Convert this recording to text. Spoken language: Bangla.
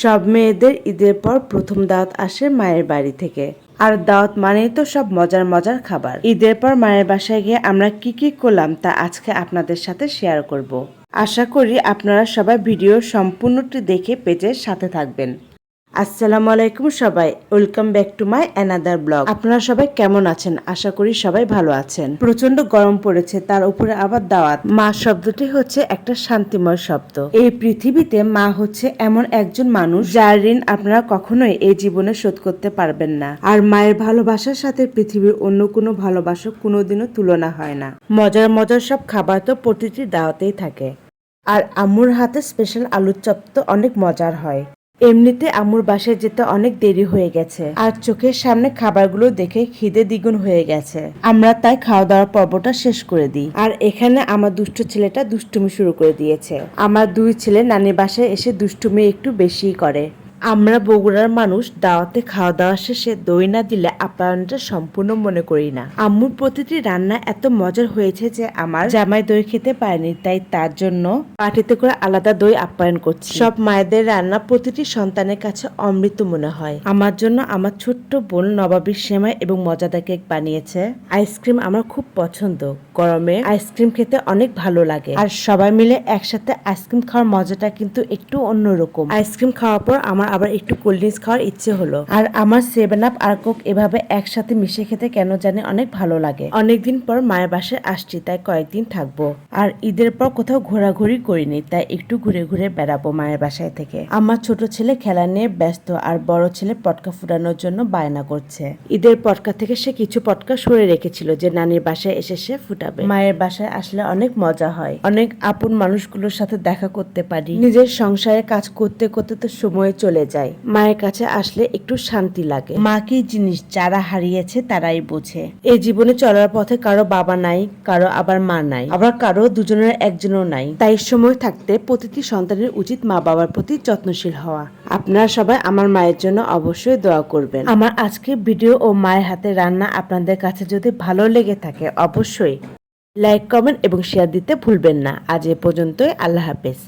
সব মেয়েদের ঈদের পর প্রথম দাওয়াত আসে মায়ের বাড়ি থেকে। আর দাওয়াত মানেই তো সব মজার মজার খাবার। ঈদের পর মায়ের বাসায় গিয়ে আমরা কি কি করলাম তা আজকে আপনাদের সাথে শেয়ার করব। আশা করি আপনারা সবাই ভিডিও সম্পূর্ণটি দেখে পেজের সাথে থাকবেন। আসসালামু আলাইকুম সবাই, welcome back to my another blog. আপনারা সবাই কেমন আছেন? আশা করি সবাই ভালো আছেন। প্রচন্ড গরম পড়েছে, তার উপরে আবার দাওয়াত। মা শব্দটি হচ্ছে একটা শান্তিময় শব্দ। এই পৃথিবীতে মা হচ্ছে এমন একজন মানুষ যার ঋণ আপনারা কখনোই এই জীবনে শোধ করতে পারবেন না। আর মায়ের ভালোবাসার সাথে পৃথিবীর অন্য কোনো ভালোবাসা কোনোদিনও তুলনা হয় না। মজার মজার সব খাবার তো প্রতিটি দাওয়াতেই থাকে। আর আম্মুর হাতে স্পেশাল আলুর চপ তো অনেক মজার হয়। এমনিতে আম্মুর বাসায় যেতে অনেক দেরি হয়ে গেছে, আর চোখের সামনে খাবারগুলো দেখে খিদে দ্বিগুণ হয়ে গেছে। আমরা তাই খাওয়া দাওয়ার পর্বটা শেষ করে দিই। আর এখানে আমার দুষ্ট ছেলেটা দুষ্টুমি শুরু করে দিয়েছে। আমার দুই ছেলে নানির বাসায় এসে দুষ্টুমি একটু বেশিই করে। আমরা বগুড়ার মানুষ দাওয়াতে খাওয়া দাওয়া শেষে দই না দিলে আপ্যায়নটা সম্পূর্ণ মনে করি না। আম্মুর প্রতিটি রান্না এত মজার হয়েছে যে আমার জামাই দই খেতে পারেনি, তাই তার জন্য পাটিতে করে আলাদা দই আপ্যায়ন করছি। সব মায়েদের রান্না প্রতিটি সন্তানের কাছে অমৃত মনে হয়। আমার জন্য আমার ছোট্ট বোন নবাবী সেমাই এবং মজাদা কেক বানিয়েছে। আইসক্রিম আমার খুব পছন্দ, গরমে আইসক্রিম খেতে অনেক ভালো লাগে। আর সবাই মিলে একসাথে আইসক্রিম খাওয়ার মজাটা কিন্তু একটু অন্যরকম। আইসক্রিম খাওয়ার পর আমার আবার একটু কোল্ড ড্রিঙ্কস খাওয়ার ইচ্ছে হলো। আর আমার 7 আপ আর কোক এভাবে একসাথে মিশে খেতে কেন জানি অনেক ভালো লাগে। অনেকদিন পর মায়ের বাসায় আসছি, তাই কয়েকদিন থাকবো। আর ঈদের পর কোথাও ঘোরাঘুরি করিনি, তাই একটু ঘুরে ঘুরে বেড়াবো মায়ের বাসায় থেকে। আমার ছোট ছেলে খেলা নিয়ে ব্যস্ত, আর বড় ছেলে পটকা ফুটানোর জন্য বায়না করছে। ঈদের পটকা থেকে সে কিছু পটকা সরে রেখেছিল যে নানির বাসায় এসে সে ফুটাবে। মায়ের বাসায় আসলে অনেক মজা হয়, অনেক আপন মানুষগুলোর সাথে দেখা করতে পারি। নিজের সংসারে কাজ করতে করতে তো সময় চলে যায়। মায়ের কাছে আসলে একটু শান্তি লাগে। মা কি জিনিস যারা হারিয়েছে তারাই বোঝে। এই জীবনে চলার পথে কারো বাবা নাই, কারো আবার মা নাই, আবার কারো দুজনের একজনও নাই। তাই সময় থাকতে প্রতিটি সন্তানের উচিত মা বাবার প্রতি যত্নশীল হওয়া। আপনারা সবাই আমার মায়ের জন্য অবশ্যই দোয়া করবেন। আমার আজকের ভিডিও ও মায়ের হাতে রান্না আপনাদের কাছে যদি ভালো লেগে থাকে অবশ্যই লাইক, কমেন্ট এবং শেয়ার দিতে ভুলবেন না। আজ এ পর্যন্তই, আল্লাহ হাফেজ।